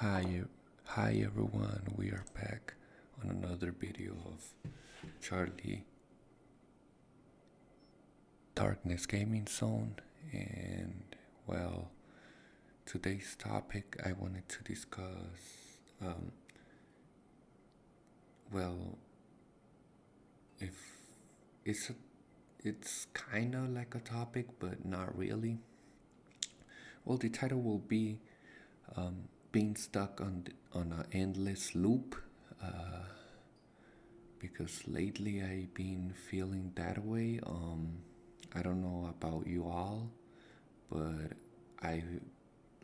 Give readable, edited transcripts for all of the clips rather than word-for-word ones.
Hi, hi everyone. We are back on another video of Charlie Darkness Gaming Zone, and well, today's topic I wanted to discuss. Um, well, if it's a, it's kind of like a topic, but not really. Well, the title will be being stuck on an endless loop. Uh, because lately I've been feeling that way. I don't know about you all, but I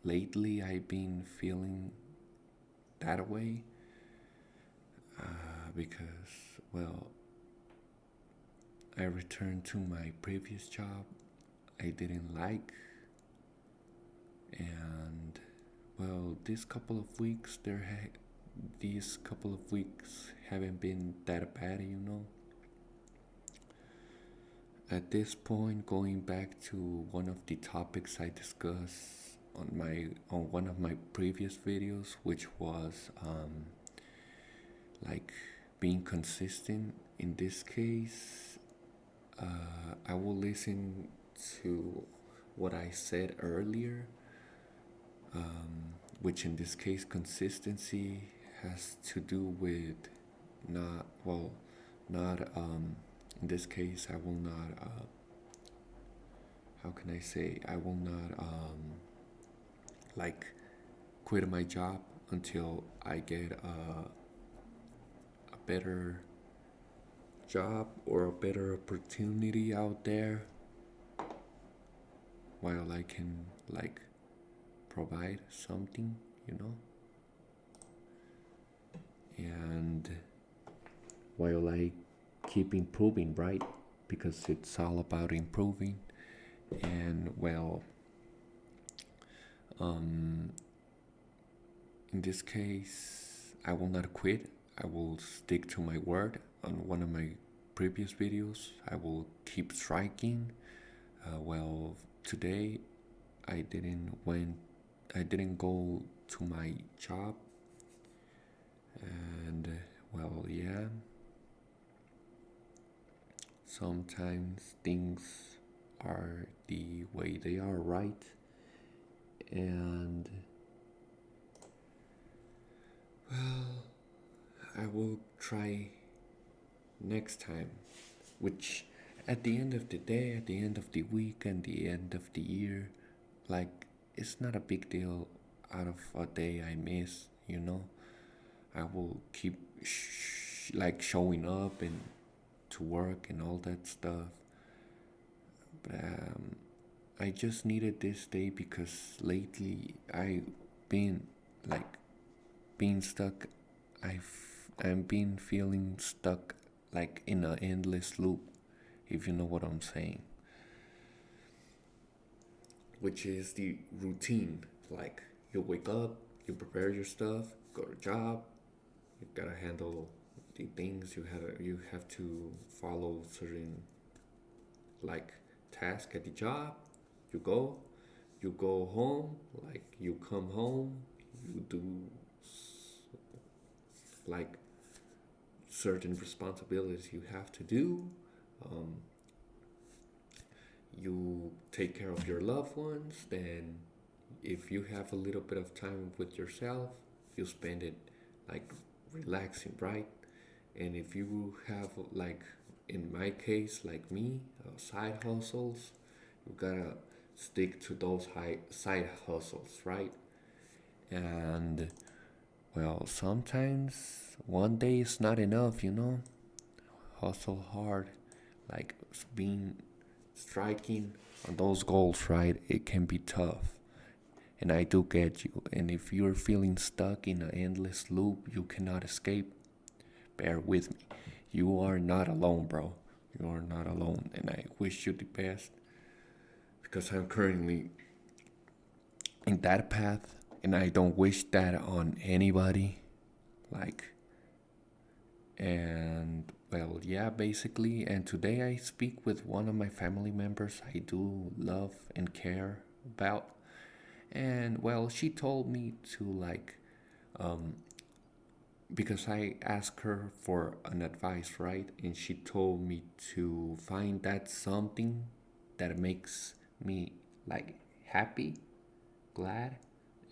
lately I've been feeling that way because well, I returned to my previous job I didn't like, and well, these couple of weeks haven't been that bad, you know. At this point, going back to one of the topics I discussed on one of my previous videos, which was like being consistent. In this case, I will listen to what I said earlier, which in this case, consistency has to do with not well, not in this case, I will not. How can I say? I will not like quit my job until I get a better job or a better opportunity out there, while I can like provide something, you know, and while I keep improving, right? Because it's all about improving. And well, um, in this case, I will not quit. I will stick to my word. On one of my previous videos, I will keep striking. Well, today I didn't went. I didn't go to my job, and well, yeah. Sometimes things are the way they are, right? And well, I will try next time, which at the end of the day, at the end of the week, and the end of the year, like it's not a big deal out of a day I miss, you know. I will keep like showing up and to work and all that stuff. But I just needed this day because lately I've been like being stuck. I'm been feeling stuck like in an endless loop, if you know what I'm saying. Which is the routine. Like you wake up, you prepare your stuff, go to job, you gotta handle the things you have to follow certain like task at the job. You go, you go home, like you come home, you do like certain responsibilities you have to do. Um, you take care of your loved ones. Then, if you have a little bit of time with yourself, you spend it like relaxing, right? And if you have like in my case, like me, side hustles, you gotta stick to those high side hustles, right? And well, sometimes one day is not enough, you know. Hustle hard, like being striking on those goals, right? It can be tough. And I do get you. And if you're feeling stuck in an endless loop you cannot escape, bear with me. You are not alone, bro. You are not alone. And I wish you the best because I'm currently in that path and I don't wish that on anybody. Like, and well, yeah, basically. And today I speak with one of my family members I do love and care about. And well, she told me to like um, because I asked her for an advice, right? And she told me to find that something that makes me like happy, glad,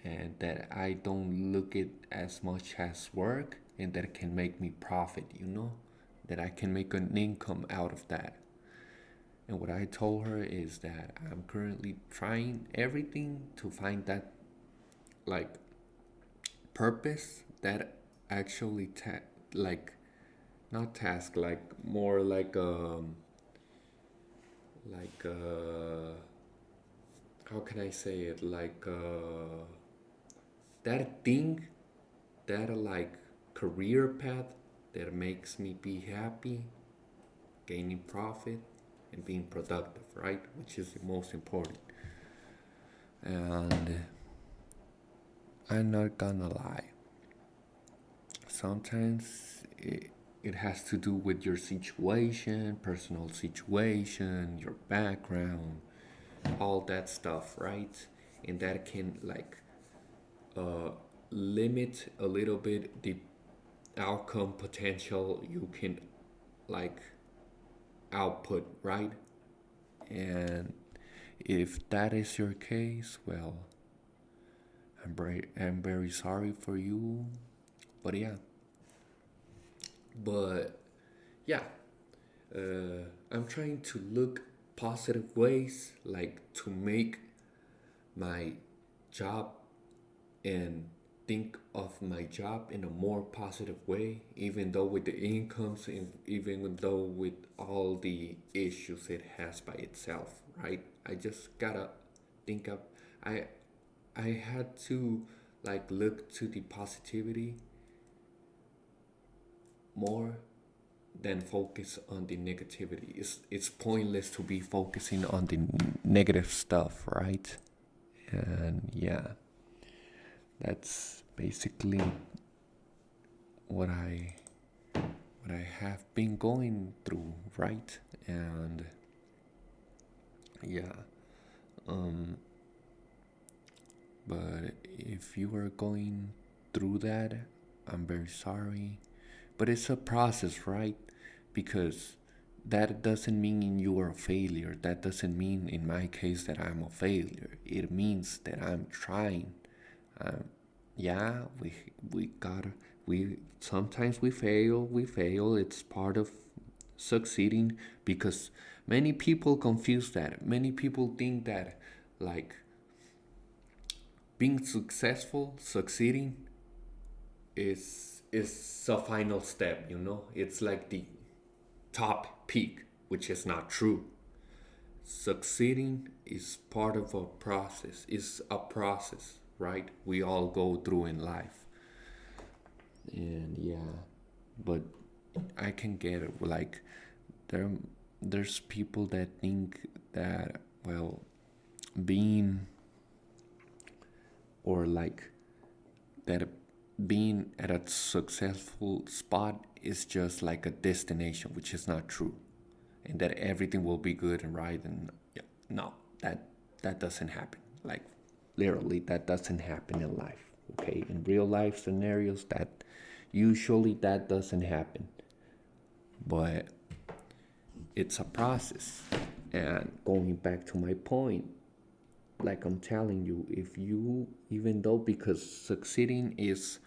and that I don't look it as much as work, and that can make me profit, that I can make an income out of that. And what I told her is that I'm currently trying everything to find that like purpose that actually like not task, like more like how can I say it, like that thing, that like career path that makes me be happy, gaining profit, and being productive, right? Which is the most important. And I'm not gonna lie, sometimes it has to do with your situation, personal situation, your background, all that stuff, right? And that can like uh, limit a little bit the outcome potential you can like output, right? And if that is your case, well, I'm very sorry for you. But yeah, but yeah, I'm trying to look positive ways, like to make my job and think of my job in a more positive way, even though with the incomes and even though with all the issues it has by itself, right? I just gotta think of, I I had to like look to the positivity more than focus on the negativity. It's pointless to be focusing on the negative stuff, right? And yeah, that's basically what I have been going through, right? And yeah, um, but if you are going through that, I'm very sorry. But it's a process, right? Because that doesn't mean you are a failure. That doesn't mean, in my case, that I'm a failure. It means that I'm trying. Um, yeah, we gotta we sometimes we fail. It's part of succeeding, because many people confuse that. Many people think that like being successful, succeeding is a final step. It's like the top peak, which is not true. Succeeding is part of a process. Is a process, right? We all go through in life. And yeah, but I can get it. Like there there's people that think that, well, being or like that being at a successful spot is just like a destination, which is not true, and that everything will be good and right. And yeah, no, that doesn't happen. Like literally, that doesn't happen in life. Okay, in real life scenarios, that usually that doesn't happen. But it's a process. And going back to my point, like I'm telling you, if you, even though, because succeeding is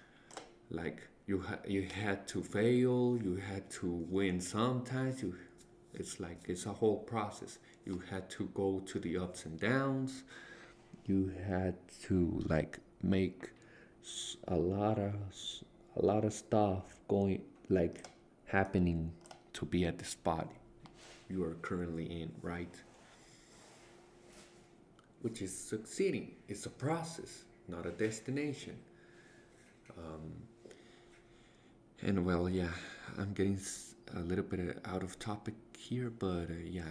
like you had to fail, you had to win sometimes, it's like it's a whole process. You had to go to the ups and downs. You had to like make a lot of a lot of stuff going, like happening, to be at the spot you are currently in, right? Which is succeeding. It's a process, not a destination. And well, yeah, I'm getting a little bit out of topic here, but yeah,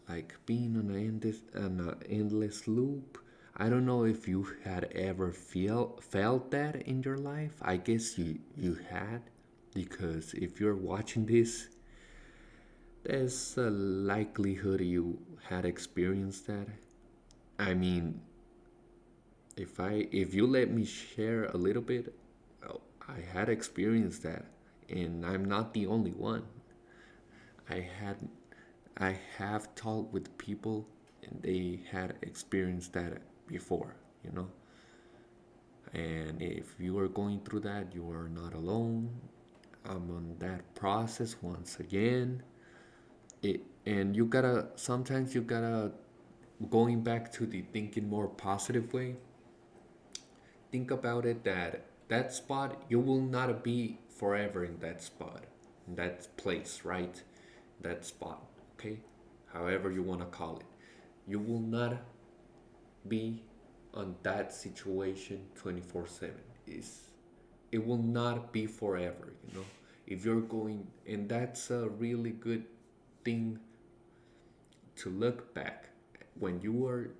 like being on an endless loop. I don't know if you had ever felt that in your life. I guess you had, because if you're watching this, there's a likelihood you had experienced that. I mean, if you let me share a little bit, I had experienced that, and I'm not the only one. I had I have talked with people and they had experienced that before, you know. And if you are going through that, you are not alone. I'm on that process once again. And you gotta, sometimes you gotta, going back to the thinking more positive way, think about it that that spot, you will not be forever in that spot, in that place, right? That spot, okay? However you want to call it. You will not be on that situation 24/7. It will not be forever, you know. If you're going, and that's a really good thing to look back when you are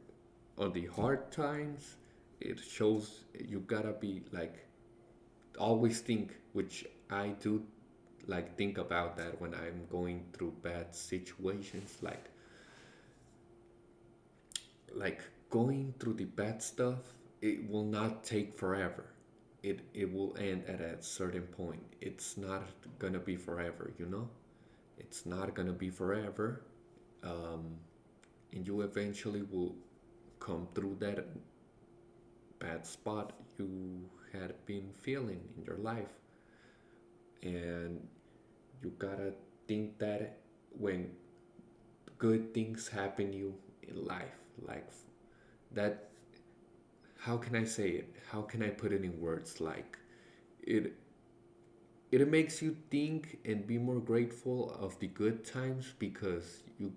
on the hard times. It shows you gotta be like, always think, which I do, like think about that when I'm going through bad situations, like going through the bad stuff. It will not take forever. It will end at a certain point. It's not gonna be forever, you know. It's not gonna be forever. um, and you eventually will come through that bad spot you had been feeling in your life. And you gotta think that when good things happen you in life, like that, how can I say it, how can I put it in words, like it it makes you think and be more grateful of the good times, because you,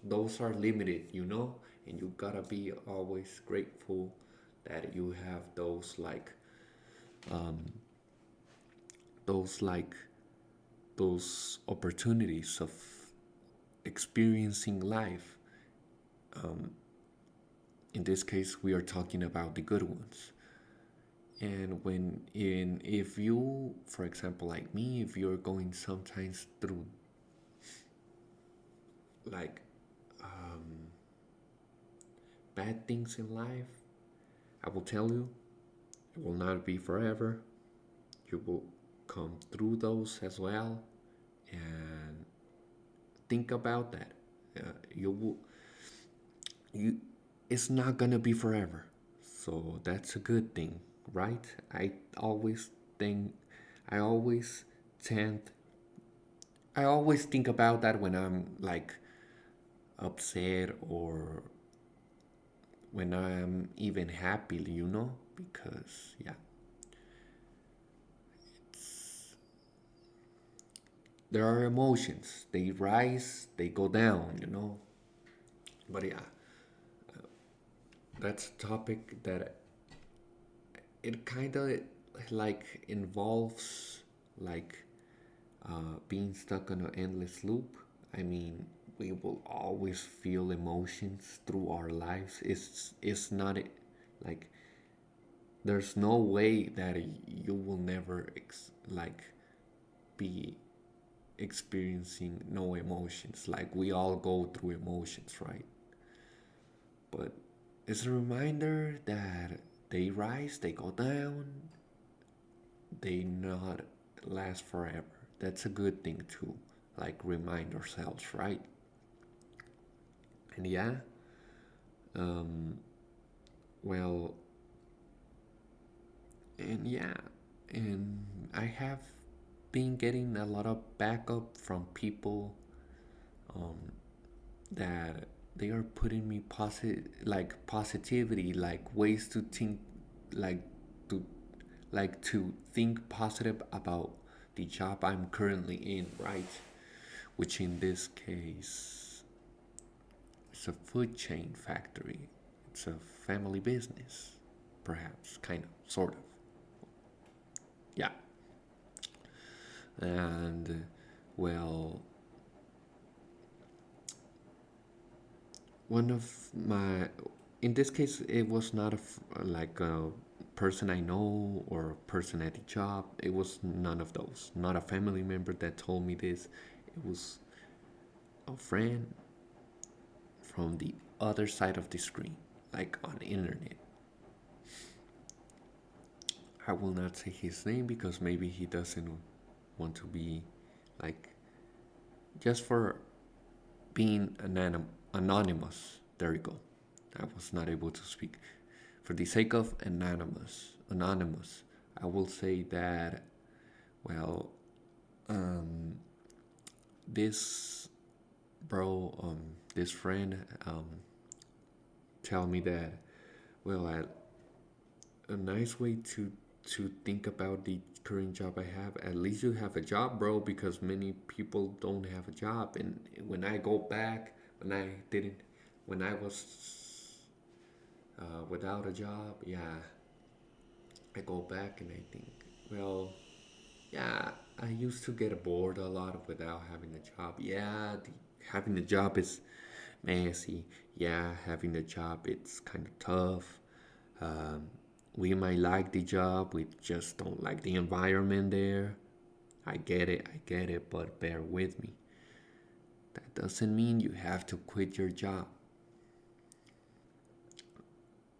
those are limited, you know. And you gotta be always grateful that you have um, those like those opportunities of experiencing life. In this case, we are talking about the good ones. And when in if you, for example, like me, if you're going sometimes through like bad things in life, I will tell you, it will not be forever. You will come through those as well, and think about that. You will, you, it's not gonna be forever, so that's a good thing, right? Always think, I always tend, I always think about that when I'm like upset, or when I'm even happy, you know, because yeah, there are emotions. They rise, they go down, you know. But yeah, that's a topic that it kind of like involves like being stuck on an endless loop. I mean, we will always feel emotions through our lives. It's not like there's no way that you will never like be experiencing no emotions. Like we all go through emotions, right? But it's a reminder that they rise, they go down, they not last forever. That's a good thing to like remind ourselves, right? And yeah, um, well, and yeah, and I have been getting a lot of backup from people um, that they are putting me like positivity, like ways to think, like to to think positive about the job I'm currently in, right? Which in this case, it's a food chain factory. It's a family business, perhaps, kind of, sort of. Yeah. And well, one of my, in this case, it was not like a person I know or a person at the job. It was none of those. Not a family member that told me this. It was a friend from the other side of the screen, like on the internet. I will not say his name because maybe he doesn't want to be like just for being anonymous. There you go. I was not able to speak. For the sake of anonymous, I will say that well, um, this bro, this friend, tell me that well, a nice way to think about the current job I have. At least you have a job, bro, because many people don't have a job. And when I go back, when I didn't, when I was without a job, yeah, I go back and I think, well, yeah, I used to get bored a lot without having a job. Yeah, having a job is messy. Yeah, having a job it's kind of tough. Um, we might like the job, we just don't like the environment there. I get it, but bear with me. That doesn't mean you have to quit your job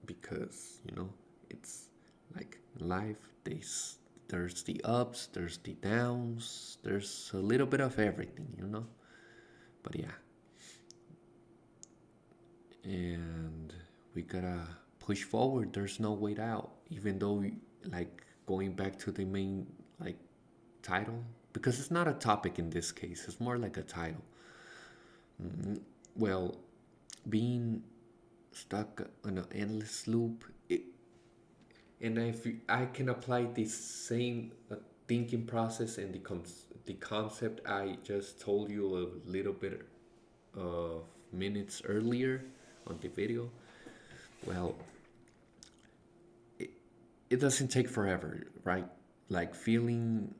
because, it's like life, there's the ups, there's the downs, there's a little bit of everything. But yeah, and we gotta push forward. There's no way out. Even though, like, going back to the main like title, because it's not a topic in this case. It's more like a title. Well, being stuck on an endless loop, and if I can apply this same thinking process and the concept I just told you a little bit of minutes earlier on the video. Well, it doesn't take forever, right? Like feeling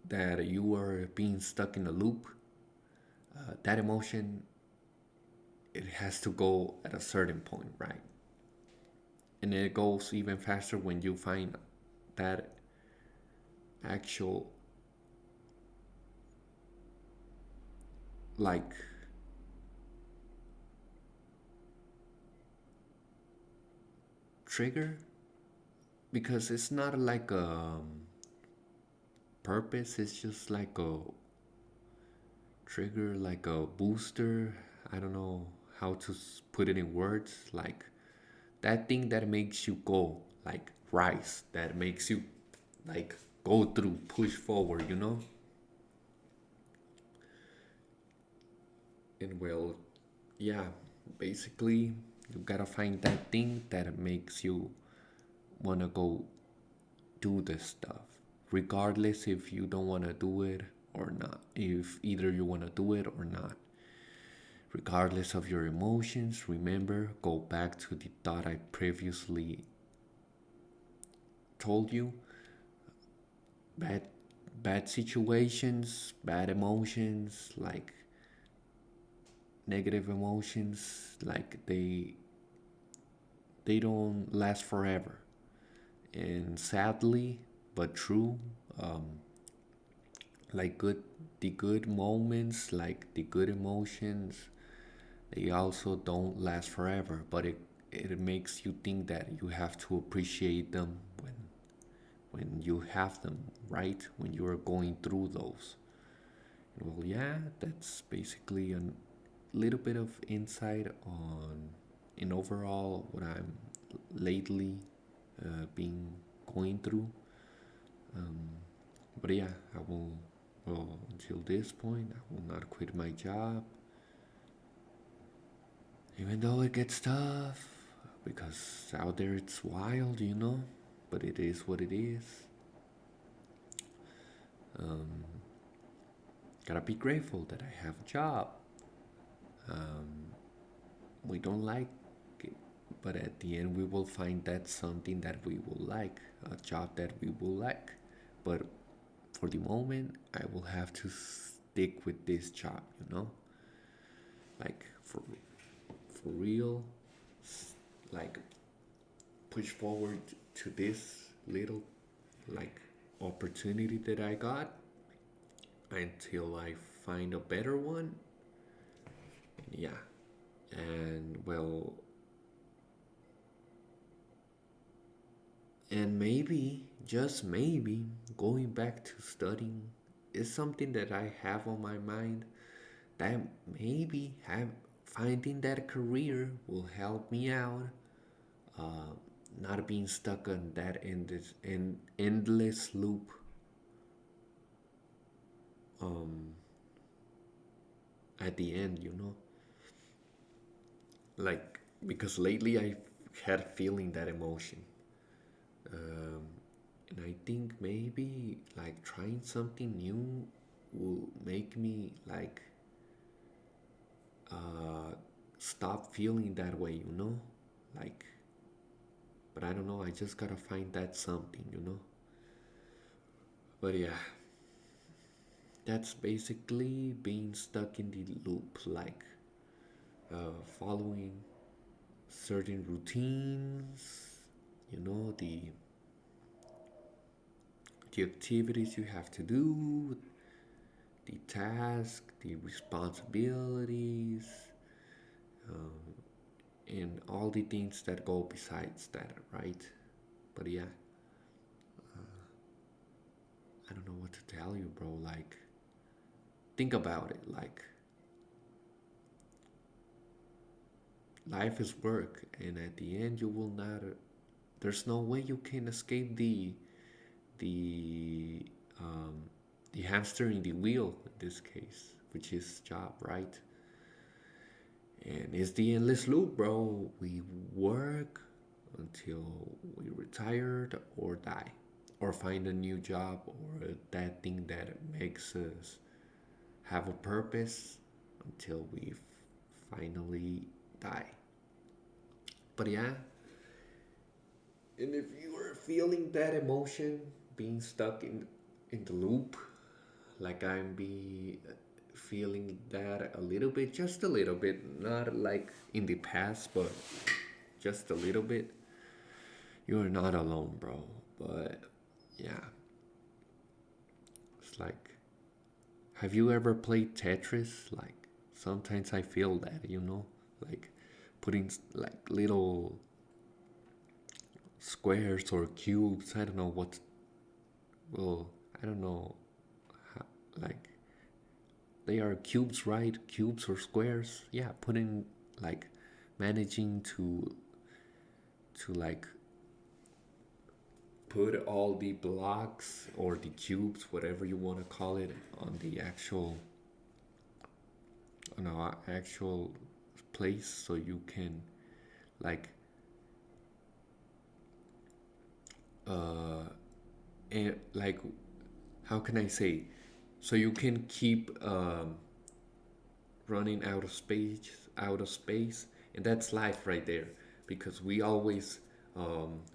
that you are being stuck in a loop, that emotion, it has to go at a certain point, right? And it goes even faster when you find that actual, like, trigger, because it's not like a purpose, it's just like a trigger, like a booster. I don't know how to put it in words. Like that thing that makes you go, like rise, that makes you like go through, push forward. And well, yeah, basically, you gotta find that thing that makes you wanna go do this stuff, regardless if you don't wanna do it or not. If either you wanna do it or not, regardless of your emotions, remember, go back to the thought I previously told you. Bad bad situations, bad emotions, like negative emotions, like they don't last forever. And sadly but true, um, like the good moments, like the good emotions, they also don't last forever, but it makes you think that you have to appreciate them when you have them, right? When you are going through those. Well, yeah, that's basically a little bit of insight on, in overall, what I'm lately been going through. Um, but yeah, I will, well, until this point, I will not quit my job, even though it gets tough, because out there it's wild. But it is what it is. Um, gotta be grateful that I have a job. Um, we don't like it, but at the end we will find that something that we will like, a job that we will like. But for the moment, I will have to stick with this job. Like for real, like push forward to this little like opportunity that I got until I find a better one. Yeah, and well, And maybe, just maybe, going back to studying is something that I have on my mind, that maybe have finding that career will help me out, uh, not being stuck on that endless loop, um, at the end, like, because lately I had feeling that emotion, um, and I think maybe like trying something new will make me like uh, stop feeling that way, like, but I don't know, I just gotta find that something. But yeah, that's basically being stuck in the loop, like following certain routines, the activities you have to do, the task, the responsibilities, um, and all the things that go besides that, right? But yeah, I don't know what to tell you, bro. Like, think about it. Like, life is work, and at the end, you will not. There's no way you can escape the um, the hamster in the wheel in this case, which is job, right? And it's the endless loop, bro. We work until we retired or die, or find a new job, or that thing that makes us have a purpose until we finally die. But yeah, and if you are feeling that emotion, being stuck in the loop, like I'm be feeling that a little bit, just a little bit, not like in the past, but just a little bit, you are not alone, bro. But yeah, it's like, have you ever played Tetris? Like, sometimes I feel that, like putting like little squares or cubes. I don't know what. Well, I don't know. How, like, they are cubes, right? Cubes or squares? Yeah, putting like managing to like put all the blocks or the cubes, whatever you want to call it, on our actual place, so you can like uh and like, how can I say, so you can keep running out of space, and that's life right there, because we always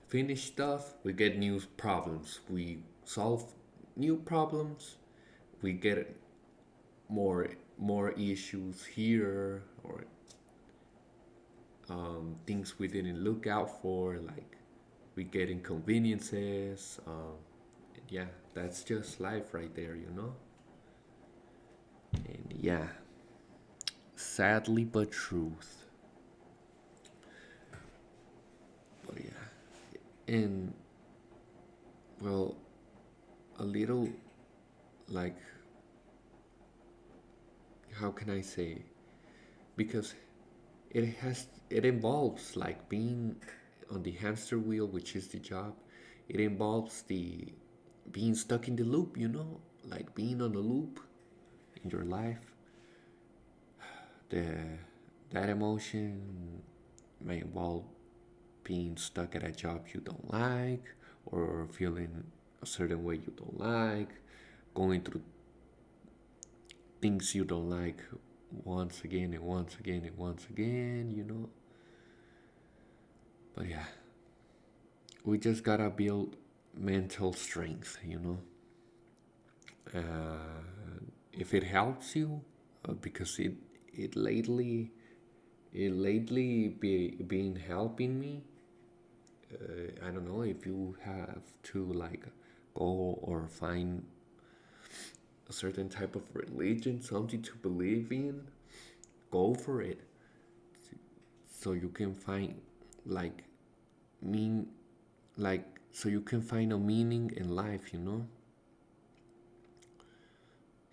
finish stuff, we get new problems, we solve new problems, we get more issues here, or things we didn't look out for, like we get inconveniences, and yeah, that's just life right there. And yeah, sadly but truth. But yeah, and well, a little, like, how can I say, because it involves like being on the hamster wheel, which is the job. It involves the being stuck in the loop, like being on a loop in your life. The That emotion may involve being stuck at a job you don't like, or feeling a certain way you don't like, going through things you don't like once again and once again and once again. But yeah, we just gotta build mental strength. Uh, if it helps you, because it lately been helping me. I don't know if you have to like go or find a certain type of religion, something to believe in. Go for it, so you can find like mean like so you can find a meaning in life, you know.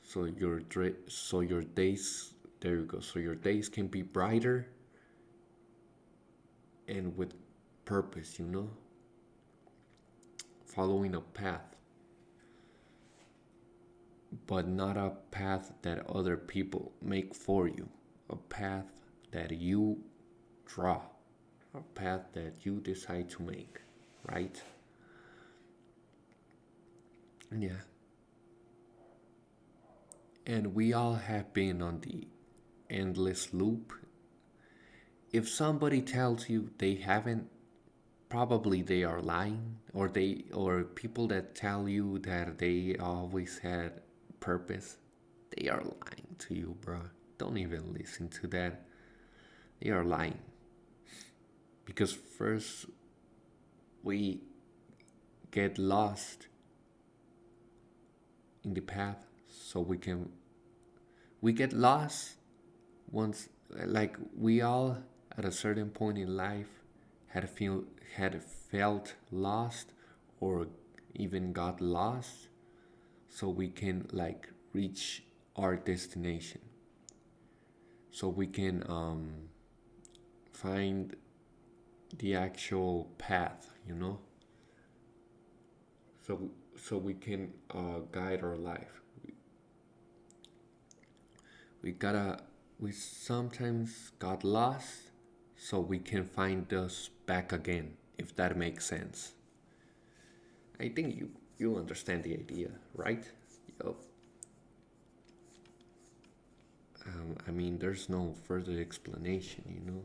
So your days, there you go, so your days can be brighter and with purpose, you know, following a path, but not a path that other people make for you, a path that you draw, a path that you decide to make, right? Yeah. And we all have been on the endless loop. If somebody tells you they haven't, probably they are lying, or people that tell you that they always had purpose, they are lying to you, bro. Don't even listen to that. They are lying. Because first we get lost in the path, so we get lost once, like we all at a certain point in life had felt lost, or even got lost, so we can like reach our destination, so we can find the actual path, you know, so we can guide our life. We gotta we sometimes got lost, so we can find us back again, if that makes sense. I think you understand the idea, right? Yup. I mean, there's no further explanation, you know.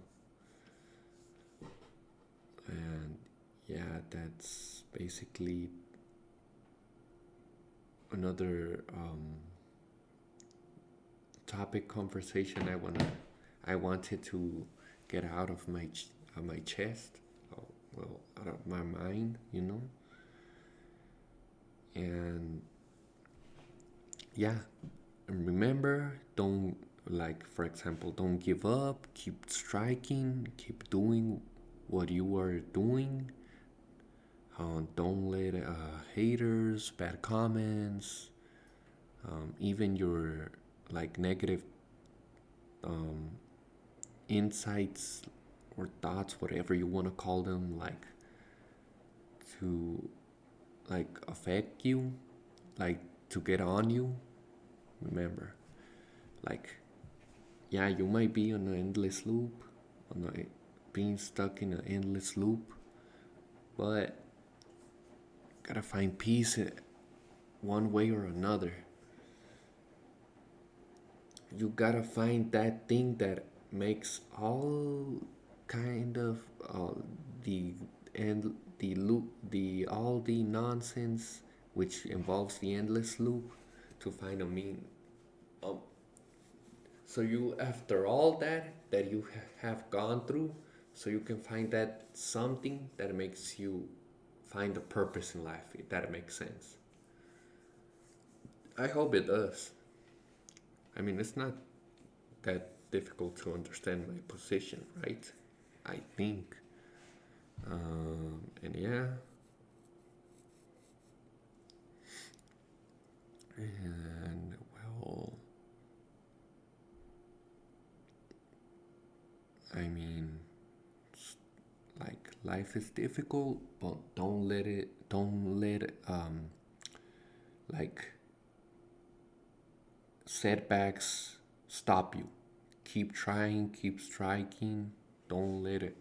And yeah, that's basically another topic conversation I wanted to get out of my chest, oh, well, out of my mind, you know. And yeah, and remember, don't, like, for example, don't give up, keep striking, keep doing what you are doing. Don't let haters, bad comments, even your like negative um, insights or thoughts, whatever you want to call them, like to like affect you, like to get on you. Remember, like, yeah, you might be on an endless loop, on a, being stuck in an endless loop, but gotta find peace one way or another. You gotta find that thing that makes all kind of the and the loop, the all the nonsense which involves the endless loop, to find a mean. Um, so you, after all that you have gone through, so you can find that something that makes you find a purpose in life. If that makes sense. I hope it does. I mean, it's not that difficult to understand my position, right? I think. And yeah, and well, I mean, like life is difficult, but don't let like setbacks stop you. Keep trying, keep striking. Don't let it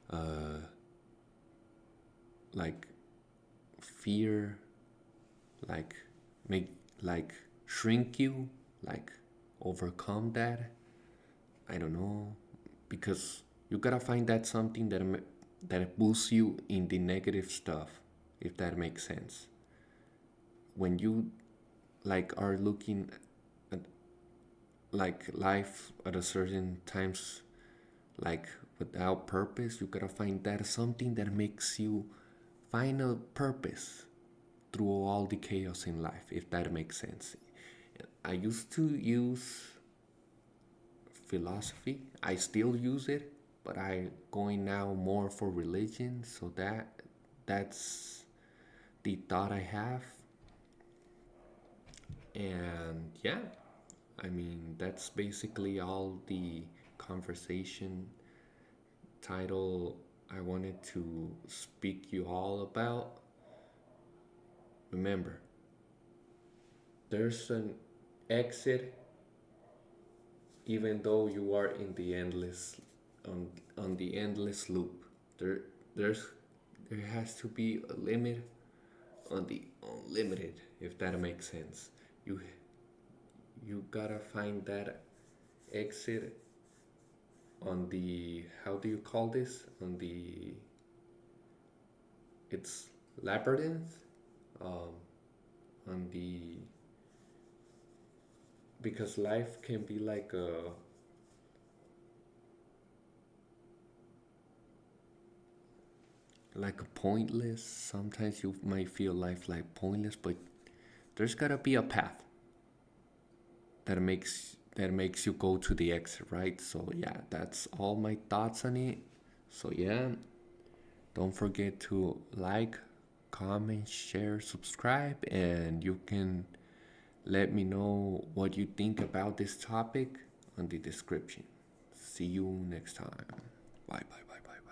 uh like fear, like make, like shrink you, like overcome that. I don't know, because you gotta find that something that boosts you in the negative stuff, if that makes sense. When you like are looking at like life at a certain times, like without purpose, you gotta find that something that makes you find a purpose through all the chaos in life, if that makes sense. I used to use philosophy. I still use it, but I going now more for religion. So that's the thought I have. And yeah, I mean, that's basically all the conversation title I wanted to speak you all about. Remember, there's an exit even though you are in the endless on the endless loop. There there's there has to be a limit on the unlimited, if that makes sense. You you gotta find that exit on the, how do you call this, on the, it's labyrinth, um, on the, because life can be like a pointless. Sometimes you might feel life like pointless, but there's gotta be a path that makes you go to the exit, right? So yeah, that's all my thoughts on it. So yeah, don't forget to like, comment, share, subscribe, and you can let me know what you think about this topic on the description. See you next time. Bye bye bye bye.